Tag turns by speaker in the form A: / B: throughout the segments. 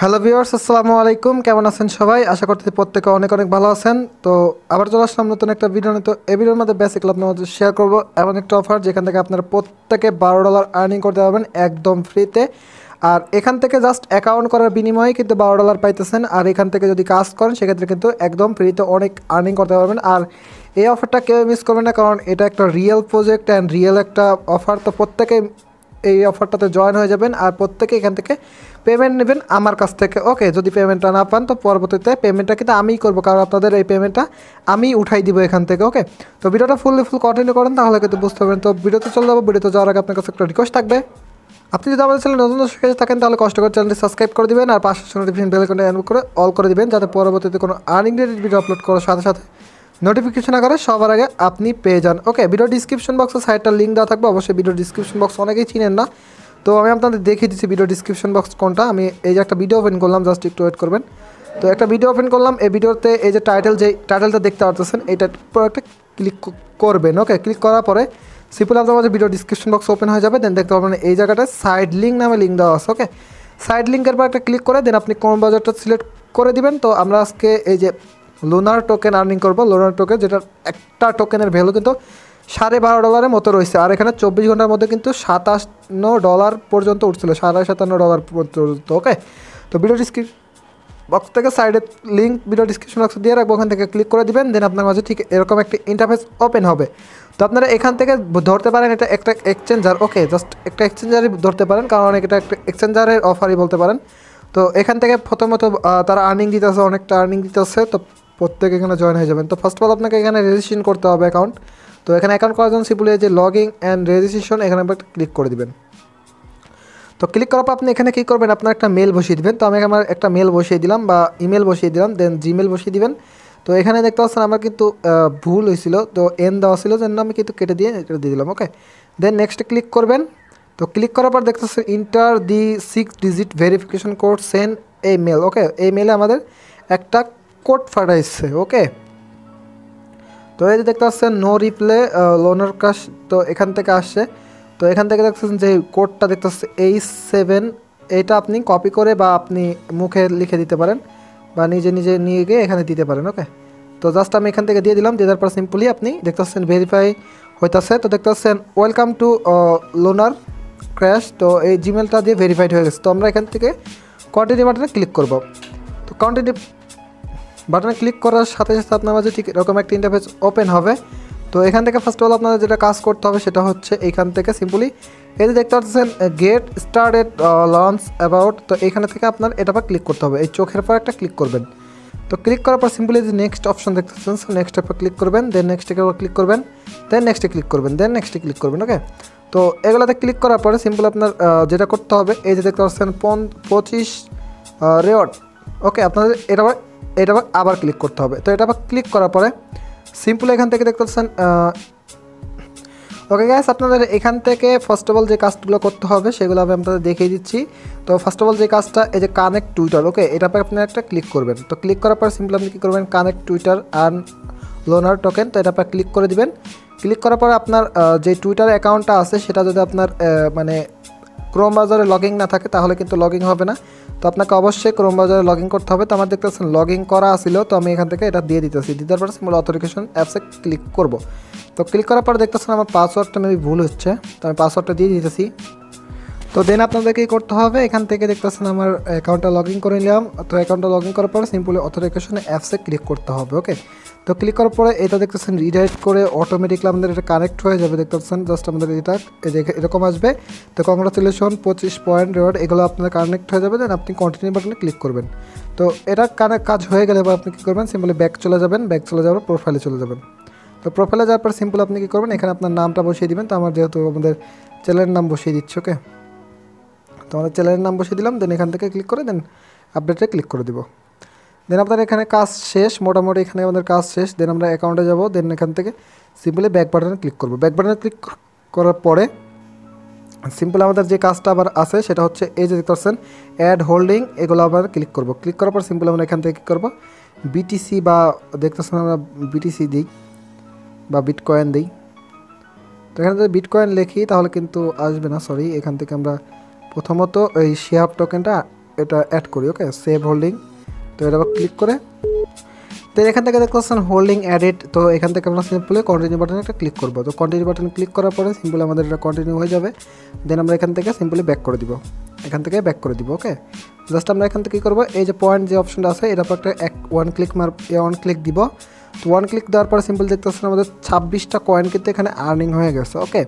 A: Hello viewers, আসসালামু আলাইকুম। কেমন আছেন সবাই? আশা করতে প্রত্যেকে অনেক অনেক ভালো আছেন। তো আবার চলে আসলাম নতুন একটা ভিডিও নিয়ে। তো এই ভিডিওর মধ্যে বেসিক্যালি আপনার মধ্যে শেয়ার করবো এমন একটা অফার যেখান থেকে আপনারা প্রত্যেকে $12 আর্নিং করতে পারবেন একদম ফ্রিতে। আর এখান থেকে জাস্ট অ্যাকাউন্ট করার বিনিময়ে কিন্তু $12 পাইতেছেন। আর এখান থেকে যদি কাজ করেন সেক্ষেত্রে কিন্তু একদম ফ্রিতে অনেক আর্নিং করতে পারবেন। আর এই অফারটা কেউ মিস করবেন না, কারণ এটা একটা রিয়েল প্রজেক্ট অ্যান্ড রিয়েল একটা অফার। তো প্রত্যেকে এই অফারটাতে জয়েন হয়ে যাবেন আর প্রত্যেকে এখান থেকে পেমেন্ট নেবেন আমার কাছ থেকে। ওকে, যদি পেমেন্টটা না পান তো পরবর্তীতে পেমেন্টটা কিন্তু আমিই করবো, কারণ আপনাদের এই পেমেন্টটা আমি উঠাই দিব এখান থেকে। ওকে, তো ভিডিওটা ফুল কন্টিনিউ করেন তাহলে কিন্তু বুঝতে পারবেন। তো ভিডিওতে চলে যাবো। ভিডিওতে যাওয়ার আগে আপনার কাছে একটা রিকোয়েস্ট থাকবে, আপনি যদি আমাদের চ্যানেল নতুন দর্শক হয়ে থাকেন তাহলে কষ্ট করে চ্যানেলটি সাবস্ক্রাইব করে দিবেন আর পাশে নোটিফিকেশন বেল আইকনটা এনবল করে অল করে দিবেন, যাতে পরবর্তীতে কোনো আর্নিং রিলেটেড ভিডিও আপলোড করার সাথে সাথে নোটিফিকেশন আকারে সবার আগে আপনি পেয়ে যান। ওকে, ভিডিও ডিসক্রিপশন বক্সে সাইটটার লিঙ্ক দেওয়া থাকবে। অবশ্যই ভিডিও ডিসক্রিপশন বক্স অনেকেই চিনেন না, তো আমি আপনাদের দেখিয়ে দিচ্ছি ভিডিও ডিসক্রিপশন বক্স কোনটা। আমি এই যে একটা ভিডিও ওপেন করলাম, জাস্ট একটু ওয়েট করবেন। তো একটা ভিডিও ওপেন করলাম, এই ভিডিওতে এই যে টাইটেলটা দেখতে পাচ্ছেন, এইটার উপর একটা ক্লিক করবেন। ওকে, ক্লিক করার পরে সিম্পল আপনার মাঝে ভিডিও ডিসক্রিপশন বক্স ওপেন হয়ে যাবে। দেন দেখতে পাবেন এই জায়গাটায় সাইড লিঙ্ক নামে লিঙ্ক দেওয়া আছে। ওকে, সাইড লিঙ্কের পর একটা ক্লিক করে দেন আপনি কোন বাজারটা সিলেক্ট করে দিবেন। তো আমরা আজকে এই যে লুনার টোকেন আর্নিং করবো। লুনার টোকেন, যেটার একটা টোকেনের ভ্যালু কিন্তু $12.5 মতো রয়েছে। আর এখানে 24 ঘন্টার মধ্যে কিন্তু $57 পর্যন্ত উঠছিল, $57.5 পর্যন্ত। ওকে, তো ভিডিও ডিসক্রিপশন বক্স থেকে সাইডে লিঙ্ক ভিডিও ডিসক্রিপশন বক্স দিয়ে রাখবো, ওখান থেকে ক্লিক করে দিবেন। দেন আপনার মাঝে ঠিক এরকম একটা ইন্টারফেস ওপেন হবে। তো আপনারা এখান থেকে ধরতে পারেন এটা একটা এক্সচেঞ্জার। ওকে, জাস্ট একটা এক্সচেঞ্জারই ধরতে পারেন, কারণ এটা একটা এক্সচেঞ্জারের অফারই বলতে পারেন। তো এখান থেকে প্রথমত তারা আর্নিং দিতেছে, অনেকটা আর্নিং দিতেছে। তো প্রত্যেকে এখানে জয়েন হয়ে যাবেন। তো ফার্স্ট অফ অল আপনাকে এখানে রেজিস্ট্রেশন করতে হবে অ্যাকাউন্ট। তো এখানে অ্যাকাউন্ট করার জন্য সিম্পলি যে লগইন অ্যান্ড রেজিস্ট্রেশন, এখানে একটা ক্লিক করে দিবেন। তো ক্লিক করার পর আপনি এখানে কী করবেন, আপনার একটা মেল বসিয়ে দিবেন। তো আমি আমার একটা মেল বসিয়ে দিলাম বা ইমেল বসিয়ে দিলাম, দেন জিমেল বসিয়ে দিবেন। তো এখানে দেখতে পাচ্ছেন আমার কিন্তু ভুল হয়েছিল, তো এন দেওয়া ছিল, জন্য আমি কিন্তু কেটে দিয়ে এটা দিয়ে দিলাম। ওকে, দেন নেক্সটে ক্লিক করবেন। তো ক্লিক করার পর দেখতে পাচ্ছেন ইন্টার দি 6 ডিজিট ভেরিফিকেশন কোড সেন্ড এই মেল। ওকে, এই মেলে আমাদের একটা কোড পাঠাইছে। ওকে, তো এই যে দেখতে পাচ্ছেন নো রিপ্লে lunercrush, তো এখান থেকে আসছে। তো এখান থেকে দেখতেছেন যে কোডটা দেখতে পাচ্ছেন A7, এটা আপনি কপি করে বা আপনি মুখে লিখে দিতে পারেন বা নিজে নিজে নিয়ে গিয়ে এখানে দিতে পারেন। ওকে, তো জাস্ট আমি এখান থেকে দিয়ে দিলাম। দিয়ে দেওয়ার পর সিম্পলি আপনি দেখতে পাচ্ছেন ভেরিফাই হইতেছে। তো দেখতে পাচ্ছেন ওয়েলকাম টু lunercrush, তো এই জিমেলটা দিয়ে ভেরিফাইড হয়ে গেছে। তো আমরা এখান থেকে কন্টিনিউ বাটনে ক্লিক করব। তো কন্টিনিউ বাটনে ক্লিক করার সাথে সাথে আপনার মাঝে ঠিক এরকম একটা ইন্টারফেস ওপেন হবে। তো এখান থেকে ফার্স্ট অফ অল আপনাদের যেটা কাজ করতে হবে সেটা হচ্ছে এইখান থেকে সিম্পলি এই যে দেখতে পাচ্ছেন গেট স্টার্টেড লঞ্চ অ্যাবাউট, তো এইখানে থেকে আপনার এটা পর ক্লিক করতে হবে। এই চোখের পর একটা ক্লিক করবেন। তো ক্লিক করার পর সিম্পলি যে নেক্সট অপশন দেখতে পাচ্ছেন, নেক্সটের পর ক্লিক করবেন। দেন নেক্সটে ক্লিক করবেন, দেন নেক্সটে ক্লিক করবেন, দেন নেক্সটে ক্লিক করবেন। ওকে, তো এগুলোতে ক্লিক করার পরে সিম্পল আপনার যেটা করতে হবে, এই যে দেখতে পাচ্ছেন 25 রেওয়ার্ড। ওকে, আপনাদের এটা আবার ক্লিক করতে হবে। তো এটা আবার ক্লিক করার পরে সিম্পল এখান থেকে দেখতে পাচ্ছেন ওকে গ্যাস, আপনাদের এখান থেকে ফার্স্ট অফ অল যে কাজগুলো করতে হবে সেগুলো আমি আপনাদের দেখিয়ে দিচ্ছি। তো ফার্স্ট অফ অল যে কাজটা, এই যে কানেক্ট টুইটার। ওকে, এটা পর আপনি একটা ক্লিক করবেন। তো ক্লিক করার পর সিম্পল আপনি কী করবেন, কানেক্ট টুইটার আর্ন লোনার টোকেন, তো এটা পর ক্লিক করে দিবেন। ক্লিক করার পর আপনার যে টুইটার অ্যাকাউন্টটা আছে সেটা যদি আপনার মানে ক্রোম ব্রাউজারে লগইন না থাকে তাহলে কিন্তু লগইন হবে না। তো আপনাকে অবশ্যই ক্রোম ব্রাউজারে লগইন করতে হবে। তো আমার দেখতে পাচ্ছেন লগইন করা ছিল, তো আমি এখান থেকে এটা দিয়ে দিতেছি। দিতে পারে সিম্পল অথেন্টিকেশন অ্যাপসে ক্লিক করব। তো ক্লিক করার পরে দেখতেছেন আমার পাসওয়ার্ডটা মেবি ভুল হচ্ছে, তো আমি পাসওয়ার্ডটা দিয়ে দিতেছি। তো দেন আপনাদেরকে কী করতে হবে, এখান থেকে দেখতেছেন আমার অ্যাকাউন্টটা লগইন করে নিলাম। তো অ্যাকাউন্টটা লগইন করার পরে সিম্পলি অথেন্টিকেশন অ্যাপসে ক্লিক করতে হবে। ওকে, তো ক্লিক করার পরে এটা দেখতেছেন রিডাইরেক্ট করে অটোমেটিকলি আমাদের এটা কানেক্ট হয়ে যাবে। দেখতে পাচ্ছেন জাস্ট আমাদের এটা এরকম আসবে। তো কংগ্রাচুলেশন 25 পয়েন্ট রিওয়ার্ড, এগুলো আপনার কানেক্ট হয়ে যাবে। দেন আপনি কন্টিনিউ বাটনে ক্লিক করবেন। তো এটা কাজ হয়ে গেলে এবার আপনি কী করবেন, সিম্পলি ব্যাক চলে যাবেন। ব্যাক চলে যাওয়ার প্রোফাইলে চলে যাবেন। তো প্রোফাইলে যাওয়ার পর সিম্পল আপনি কী করবেন, এখানে আপনার নামটা বসিয়ে দিবেন। তো আমার যেহেতু আমাদের চ্যানেলের নাম বসিয়ে দিচ্ছি। ওকে, তো আমাদের চ্যানেলের নাম বসিয়ে দিলাম। দেন এখান থেকে ক্লিক করে দেন আপডেটে ক্লিক করে দিব। দেন আপনার এখানে কাজ শেষ, মোটামুটি এখানে আমাদের কাজ শেষ। দেন আমরা অ্যাকাউন্টে যাব। দেন এখান থেকে সিম্পলি ব্যাক বাটনে ক্লিক করব। ব্যাক বাটনে ক্লিক করার পরে সিম্পল আমাদের যে কাজটা আবার আছে সেটা হচ্ছে এই যে দেখতে পাচ্ছেন অ্যাড হোল্ডিং, এগুলো আবার ক্লিক করব। ক্লিক করার পর সিম্পল আমরা এখান থেকে কী করবো, বিটিসি বা দেখতেছেন আমরা বিটিসি দিই বা বিটকয়েন দিই। তো এখানে যদি বিটকয়েন লিখি তাহলে কিন্তু আসবে না, সরি। এখান থেকে আমরা প্রথমত এই শেয়ার টোকেনটা এটা অ্যাড করি। ওকে, সেভ হোল্ডিং। তো এটা আবার ক্লিক করে তো এখান থেকে দেখতে পাচ্ছেন হোল্ডিং অ্যাডেড। তো এখান থেকে আমরা সিম্পলি কন্টিনিউ বাটনে একটা ক্লিক করবো। তো কন্টিনিউ বাটনে ক্লিক করার পরে সিম্পলি আমাদের এটা কন্টিনিউ হয়ে যাবে। দেন আমরা এখান থেকে সিম্পলি ব্যাক করে দিব, এখান থেকে ব্যাক করে দিব। ওকে, জাস্ট আমরা এখান থেকে কী করবো, এই যে পয়েন্ট যে অপশনটা আছে এটার পর একটা ওয়ান ক্লিক দিব। তো ওয়ান ক্লিক দেওয়ার পরে সিম্পল দেখতে পাচ্ছেন আমাদের 26টা কয়েন কিন্তু এখানে আর্নিং হয়ে গেছে। ওকে,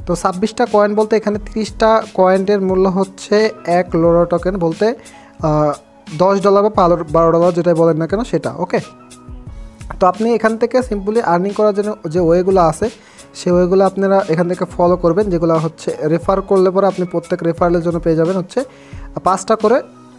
A: তো 26টা কয়েন বলতে এখানে 30টা কয়েনের মূল্য হচ্ছে 1 লোরা টোকেন, বলতে $10 বা $12 যেটাই বলেন না কেন সেটা। ওকে, তো আপনি এখান থেকে সিম্পলি আর্নিং করার জন্য যে ওয়েগুলো আছে সেই ওয়েগুলো আপনারা এখান থেকে ফলো করবেন, যেগুলো হচ্ছে রেফার করলে পরে আপনি প্রত্যেক রেফারেলের জন্য পেয়ে যাবেন হচ্ছে 5টা করে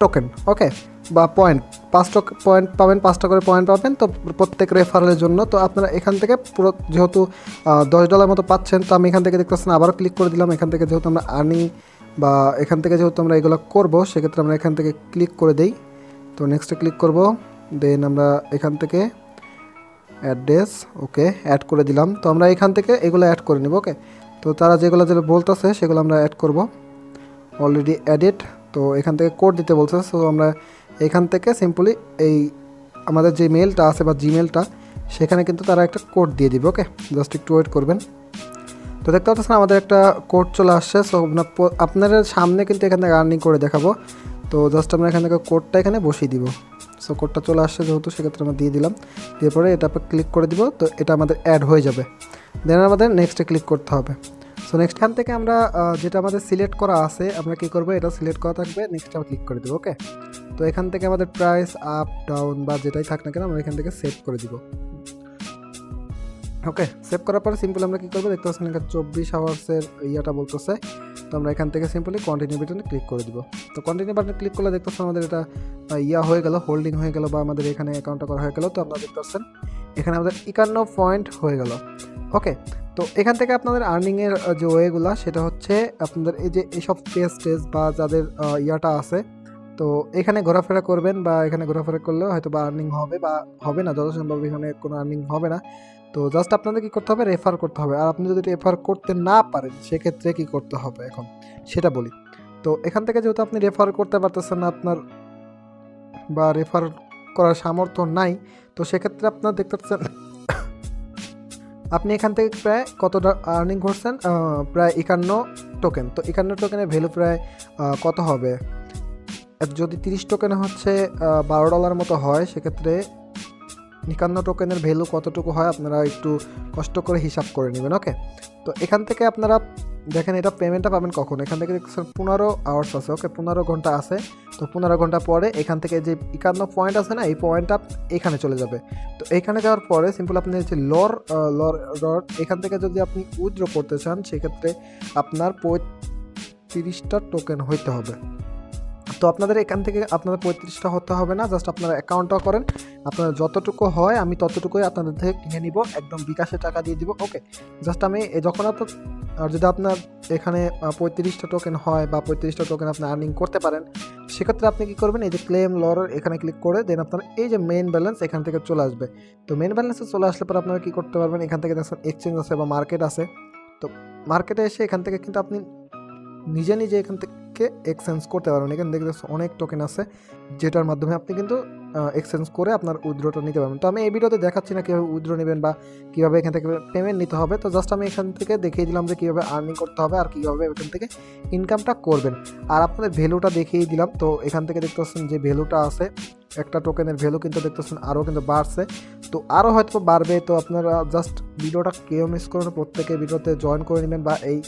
A: টোকেন। ওকে, বা পয়েন্ট, 5টা পয়েন্ট পাবেন, 5টা করে পয়েন্ট পাবেন তো প্রত্যেক রেফারেলের জন্য। তো আপনারা এখান থেকে পুরো যেহেতু $10 মতো পাচ্ছেন, তো আমি এখান থেকে দেখতে পাচ্ছেন আবারও ক্লিক করে দিলাম। এখান থেকে যেহেতু আমরা আর্নিং বা এখান থেকে যেহেতু আমরা এগুলো করবো, সেক্ষেত্রে আমরা এখান থেকে ক্লিক করে দেই। তো নেক্সটে ক্লিক করব, দেন আমরা এখান থেকে অ্যাড্রেস ওকে অ্যাড করে দিলাম। তো আমরা এখান থেকে এগুলো অ্যাড করে নেব। ওকে, তো তারা যেগুলো বলতেছে সেগুলো আমরা অ্যাড করব। Already added. তো এখান থেকে কোড দিতে বলছে, সো আমরা এখান থেকে সিম্পলি এই আমাদের যে মেলটা আছে বা জিমেলটা, সেখানে কিন্তু তারা একটা কোড দিয়ে দিবে। ওকে, জাস্ট একটু ওয়েট করবেন। তো দেখতে পাচ্ছেন আমাদের একটা কোড চলে আসছে। সো আপনাদের সামনে কিন্তু এখান থেকে আর্নিং করে দেখাবো। তো জাস্ট আমরা এখান থেকে কোডটা এখানে বসিয়ে দিব। সো কোডটা চলে আসছে যেহেতু, সেক্ষেত্রে আমরা দিয়ে দিলাম। দিয়ে পরে এটা ক্লিক করে দিব, তো এটা আমাদের অ্যাড হয়ে যাবে। দেন আমাদের নেক্সটে ক্লিক করতে হবে। সো নেক্সট খান থেকে আমরা যেটা আমাদের সিলেক্ট করা আছে আমরা কী করবো, এটা সিলেক্ট করা থাকবে, নেক্সট আমরা ক্লিক করে দেবো। ওকে, তো এখান থেকে আমাদের প্রাইস আপ ডাউন বা যেটাই থাক না কেন আমরা এখান থেকে সেভ করে দিব। ওকে, সেভ করার পরে সিম্পলি আমরা কী করবো, দেখতে পাচ্ছেন এখানে 24 আওয়ার্সের ইয়েটা বলতেছে। তো আমরা এখান থেকে সিম্পলি কন্টিনিউ বাটনে ক্লিক করে দিব। তো কন্টিনিউ বাটনে ক্লিক করলে দেখতে পাচ্ছেন আমাদের এটা হয়ে গেল, হোল্ডিং হয়ে গেল, বা আমাদের এখানে অ্যাকাউন্টটা করা হয়ে গেল। তো আপনারা দেখতে পাচ্ছেন এখানে আমাদের 51 পয়েন্ট হয়ে গেল। ওকে, তো এখান থেকে আপনাদের আর্নিংয়ের যে ওয়েগুলো সেটা হচ্ছে আপনাদের এই যে এইসব পেজ বা যাদের ইয়াটা আছে, তো এখানে ঘোরাফেরা করবেন, বা এখানে ঘোরাফেরা করলেও হয়তো বা আর্নিং হবে বা হবে না, যত সম্ভব এখানে কোনো আর্নিং হবে না। তো জাস্ট আপনাদের কী করতে হবে, রেফার করতে হবে। আর আপনি যদি রেফার করতে না পারেন সেক্ষেত্রে কী করতে হবে এখন সেটা বলি। তো এখান থেকে যেহেতু আপনি রেফার করতে পারতেছেন না, আপনার বা রেফার করার সামর্থ্য নাই, তো সেক্ষেত্রে আপনার দেখতে পাচ্ছেন আপনি এখান থেকে প্রায় কতটা আর্নিং করছেন, প্রায় 51 টোকেন। তো 51 টোকেনের ভ্যালু প্রায় কত হবে, যদি 30 টোকেনে হচ্ছে $12 মতো হয়, সেক্ষেত্রে 51 টোকেনের ভ্যালু কতটুকু হয় আপনারা একটু কষ্ট করে হিসাব করে নেবেন। ওকে, তো এখান থেকে আপনারা দেখেন এটা পেমেন্টটা পাবেন কখন, এখান থেকে দেখছেন 15 আওয়ার্স আছে। ওকে, 15 ঘন্টা আছে। তো 15 ঘন্টা পরে এখান থেকে যে 51 পয়েন্ট আছে না, এই পয়েন্টটা এখানে চলে যাবে। তো এখানে যাওয়ার পরে সিম্পল আপনি যে লর এখান থেকে যদি আপনি উইথড্র করতে চান, সেক্ষেত্রে আপনার 35টা টোকেন হইতে হবে। তো আপনাদের এখান থেকে আপনাদের 35টা হতে হবে না, জাস্ট আপনারা অ্যাকাউন্টটা করেন, আপনার যতটুকু হয় আমি ততটুকুই আপনাদের থেকে কিনে নিব, একদম বিকাশে টাকা দিয়ে দিব। ওকে, জাস্ট আমি যখন আর যদি আপনার এখানে 35টা টোকেন হয় বা 35টা টোকেন আপনি আর্নিং করতে পারেন, সেক্ষেত্রে আপনি কী করবেন, এই যে ক্লেম লরের এখানে ক্লিক করে দেন আপনার এই যে মেইন ব্যালেন্স এখান থেকে চলে আসবে। তো মেইন ব্যালেন্সে চলে আসলে পর আপনারা কী করতে পারবেন, এখান থেকে দেখছেন এক্সচেঞ্জ আছে বা মার্কেট আছে। তো মার্কেটে এসে এখান থেকে কিন্তু আপনি নিজে এখান থেকে এক্সচেঞ্জ করতে পারবেন। এখানে দেখতে অনেক টোকেন আছে যেটার মাধ্যমে আপনি কিন্তু এক্সচেঞ্জ করে আপনার উইথড্রটা নিতে পারবেন। তো আমি এই ভিডিওতে দেখাচ্ছি না কীভাবে উইথড্র নেবেন বা কীভাবে এখান থেকে পেমেন্ট নিতে হবে। তো জাস্ট আমি এখান থেকে দেখিয়ে দিলাম যে কীভাবে আর্নিং করতে হবে আর কীভাবে এখান থেকে ইনকামটা করবেন, আর আপনাদের ভ্যালুটা দেখিয়ে দিলাম। তো এখান থেকে দেখতে পাচ্ছেন যে ভ্যালুটা আছে, একটা টোকেনের ভ্যালু কিন্তু দেখতেছেন আরও কিন্তু বাড়ছে, তো আরও হয়তো বাড়বে। তো আপনারা জাস্ট ভিডিওটা কেউ মিস করুন, প্রত্যেকে ভিডিওতে জয়েন করে নেবেন বা এই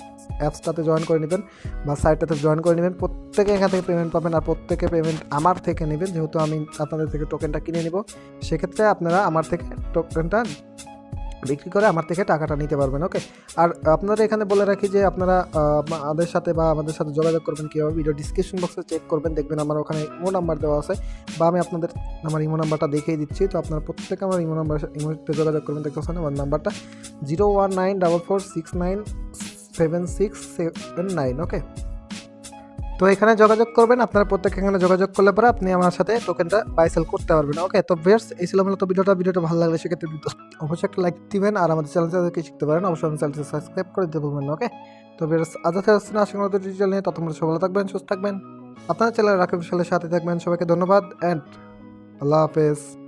A: অ্যাপসটাতে জয়েন করে নেবেন বা সাইটটাতে জয়েন করে নেবেন। প্রত্যেকে এখান থেকে পেমেন্ট পাবেন, আর প্রত্যেকে পেমেন্ট আমার থেকে নেবেন, যেহেতু আমি আপনাদের থেকে টোকেনটা কিনে নেব। সেক্ষেত্রে আপনারা আমার থেকে টোকেনটা বিক্রি করে আমার থেকে টাকাটা নিতে পারবেন। ওকে, আর আপনারা এখানে বলে রাখি যে আপনারা আমাদের সাথে যোগাযোগ করবেন কীভাবে, ভিডিও ডিসক্রিপশন বক্সে চেক করবেন, দেখবেন আমার ওখানে ইমো নাম্বার দেওয়া আছে, বা আমি আপনাদের আমার ইমো নাম্বারটা দেখিয়ে দিচ্ছি। তো আপনারা প্রত্যেকে আমার ইমোতে যোগাযোগ করবেন। দেখতেছেন আমার নাম্বারটা 01944697679। ওকে, তো এখানে যোগাযোগ করবেন, আপনারা প্রত্যেকে এখানে যোগাযোগ করলে পরে আপনি আমার সাথে টোকেনটা বাই সেল করতে পারবেন। ওকে, তো ভিউয়ার্স এই ছিল মূলত ভিডিওটা ভালো লাগলে সেক্ষেত্রে অবশ্যই একটা লাইক দিবেন, আর আমাদের চ্যানেলটাকে শিখতে পারেন, অবশ্যই আমাদের চ্যানেলটা সাবস্ক্রাইব করে দিতে ভুলবেন না। ওকে, তো ভিউয়ার্স আজ আসছে না, আশা করি ডিজিটাল নিয়ে ততক্ষণ সবাই ভালো থাকবেন, সুস্থ থাকবেন। আপনারা চ্যানেল রাকিব সাথে থাকবেন। সবাইকে ধন্যবাদ অ্যান্ড আল্লাহ হাফেজ।